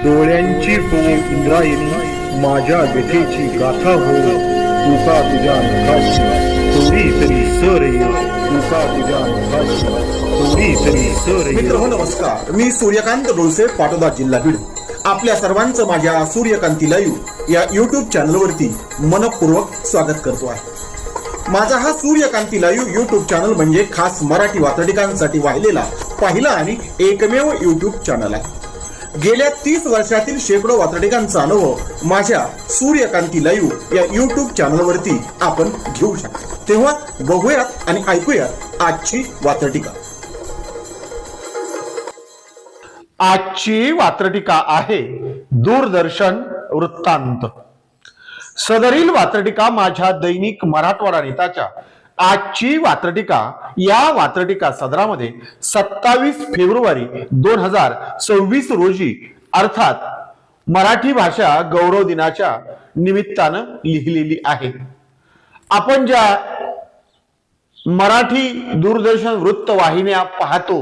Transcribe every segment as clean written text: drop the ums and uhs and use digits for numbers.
डोळ्यांची हो इंद्रायणी माझ्या व्यथेची गाथा हो तुका तुझ्या नखाची थोडी तरी सर ये तुका तुझ्या नखाची थोडी तरी सर ये. मित्र नमस्कार, मी सूर्यकांत डोळसे, पाटोदा, जिल्हा बीड. आपल्या सर्वांचं माझ्या सूर्यकांती लाईव्ह या युट्यूब चॅनलवरती मनपूर्वक स्वागत करतो आहे. माझा हा सूर्यकांती लाईव्ह युट्यूब चॅनल म्हणजे खास मराठी वात्रटिकांसाठी वाहिलेला पहिला आणि एकमेव युट्यूब चॅनल आहे. गेल्या 30 वर्षातील शेकडो वात्रटिकांचा अनुभव माझ्या सूर्यकांती लाईव्ह या युट्यूब चॅनलवरती आपण घेऊ शकता. तेव्हा बघूयात आणि ऐकूयात आजची वात्रटिका. आजची वात्रटिका आहे दूरदर्शन वृत्तांत. सदरील वात्रटिका माझ्या दैनिक मराठवाडा नेताच्या आजची वात्रटिका या वात्रटिका सदरामध्ये 27 फेब्रुवारी 2026 रोजी अर्थात मराठी भाषा गौरव दिनाच्या निमित्तानं लिहिलेली आहे. आपण ज्या मराठी दूरदर्शन वृत्त वाहिन्या पाहतो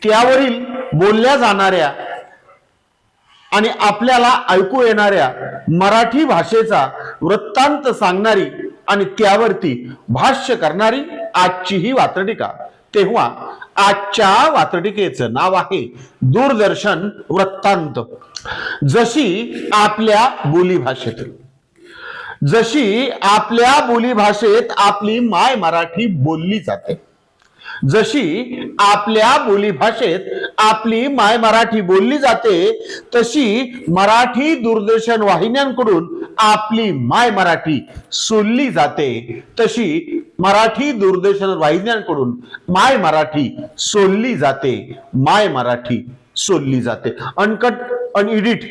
त्यावरील बोलल्या जाणाऱ्या आणि आपल्याला ऐकू येणाऱ्या मराठी भाषेचा वृत्तांत सांगणारी आणि त्यावरती भाष्य करणारी आजची ही वात्रटिका. तेव्हा आजच्या वात्रटिकेचं नाव आहे दूरदर्शन वृत्तांत. जशी आपल्या बोलीभाषेत आपली माय मराठी बोलली जाते, जशी आपल्या बोलीभाषेत आपली माय मराठी बोलली जाते, तशी मराठी दूरदर्शन वाहिन्यांकडून आपली माय मराठी सोडली जाते, तशी मराठी दूरदर्शन वाहिन्यांकडून माय मराठी सोडली जाते, माय मराठी सोडली जाते. अनकट अनएडिट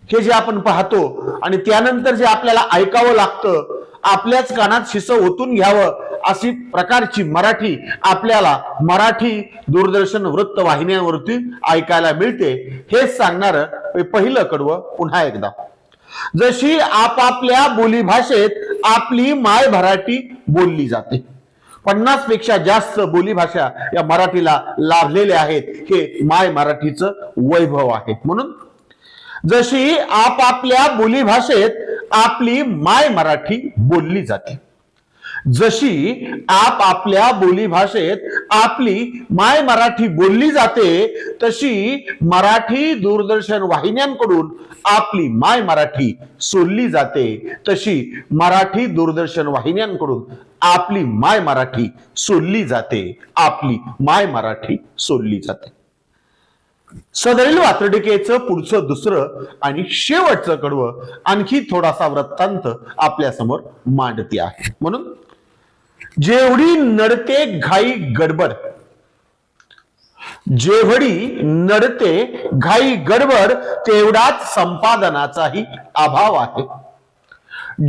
हे जे आपण पाहतो आणि त्यानंतर जे आपल्याला ऐकावं लागतं, आपल्याच कानात शिस ओतून घ्यावं अशी प्रकारची मराठी आपल्याला मराठी दूरदर्शन वृत्त वाहिन्यांवरती ऐकायला मिळते. हे सांगणार पहिलं कडवं पुन्हा एकदा. जशी आपापल्या बोलीभाषेत आपली माय मराठी बोलली जाते. 50 पेक्षा जास्त बोलीभाषा या मराठीला लाभलेल्या आहेत. हे माय मराठीचं वैभव आहे. म्हणून जशी आपापल्या बोलीभाषेत आपली माय मराठी बोलली जाते, जशी आपापल्या बोलीभाषेत आपली माय मराठी बोलली जाते, तशी मराठी दूरदर्शन वाहिन्यांकडून आपली माय मराठी सोडली जाते, तशी मराठी दूरदर्शन वाहिन्यांकडून आपली माय मराठी सोडली जाते, आपली माय मराठी सोडली जाते. सदरील वात्रटिकेचं पुढचं दुसरं आणि शेवटचं कडवं आणखी थोडासा वृत्तांत आपल्या समोर मांडती आहे. म्हणून जेवढी नडते घाई गडबड, जेवढी नडते घाई गडबड तेवढाच संपादनाचाही अभाव आहे.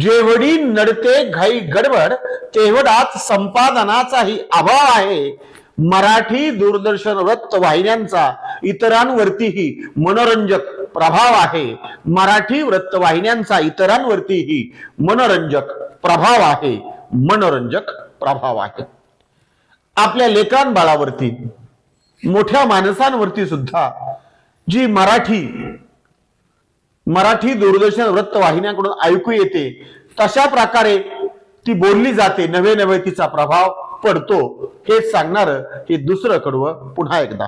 जेवढी नडते घाई गडबड तेवढाच संपादनाचाही अभाव आहे. मराठी दूरदर्शन वृत्त वाहिन्यांचा इतरांवरतीही मनोरंजक प्रभाव आहे. मराठी वृत्त वाहिन्यांचा इतरांवरतीही मनोरंजक प्रभाव आहे. मनोरंजक प्रभाव आहे. आपल्या लेकरांबाळावरती, मोठ्या माणसांवरती सुद्धा जी मराठी दूरदर्शन वृत्त वाहिन्यांकडून ऐकू येते, तशा प्रकारे ती बोलली जाते, नवे नवे तिचा प्रभाव पडतो. हे सांगणार हे दुसरं कडवं पुन्हा एकदा.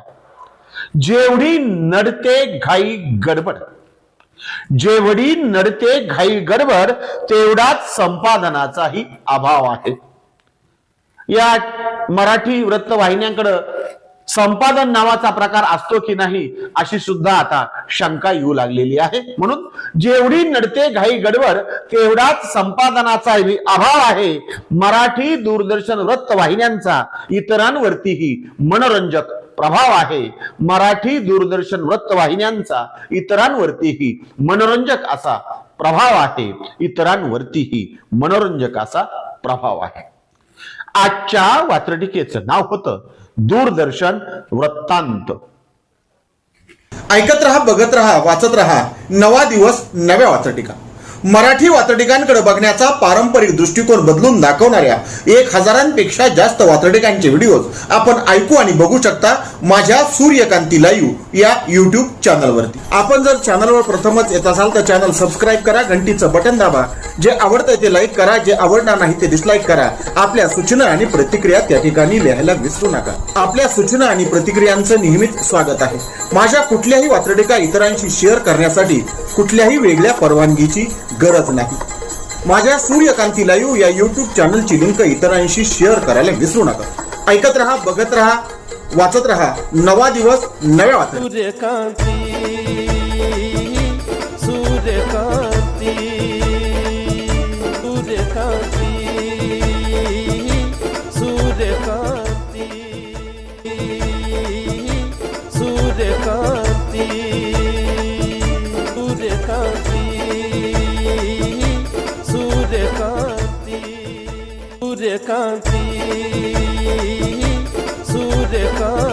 जेवढी नडते घाई गडबड, जेवढी नडते घाई गडबड तेवढाच संपादनाचाही अभाव आहे. या मराठी वृत्त वाहिन्यांकडे संपादन नावाचा प्रकार असतो की नाही अशी सुद्धा आता शंका येऊ लागलेली आहे. म्हणून जेवढी नडते घाई गडबड तेवढाच संपादनाचा अभाव आहे. मराठी दूरदर्शन वृत्त वाहिन्यांचा इतरांवरतीही मनोरंजक प्रभाव आहे. मराठी दूरदर्शन वृत्त वाहिन्यांचा इतरांवरतीही मनोरंजक असा प्रभाव आहे. इतरांवरतीही मनोरंजक असा प्रभाव आहे. आजच्या वात्रटिकेचं नाव होतं दूरदर्शन वृत्तांत. ऐकत रहा, बघत रहा, वाचत रहा. नवा दिवस नव्या वात्रटिका. मराठी वात्रटिकांकडे बघण्याचा पारंपरिक दृष्टिकोन बदलून दाखवणाऱ्या 1000पेक्षा जास्त वात्रटिकांचे व्हिडिओज आपण ऐकू आणि बघू शकता माझ्या सूर्यकांती लाईव्ह या युट्यूब चॅनलवरती. आपण जर चॅनलवर प्रथमच येत असाल तर चॅनल सबस्क्राईब करा, घंटीचं बटन दाबा, जे आवडतंय ते लाईक करा, जे आवडणार नाही ते डिसलाईक करा. आपल्या सूचना आणि प्रतिक्रिया त्या ठिकाणी लिहायला विसरू नका. आपल्या सूचना आणि प्रतिक्रियांचं नेहमीच स्वागत आहे. माझ्या कुठल्याही वात्रटिका इतरांशी शेअर करण्यासाठी कुठल्याही वेगळ्या परवानगीची गरज नाही. माझ्या सूर्यकांती लाईव्ह या युट्यूब चॅनलची लिंक इतरांशी शेअर करायला विसरू नका. ऐकत रहा, बघत रहा, वाचत रहा. नवा दिवस नव्या वात्रटिका. सूर्यकांती, सूर्यकांती, सूर्यकांती, सूर्यकांती, सूर्यकांती, सूर्यकांती, सूर्यकांती, सूर्यकांती.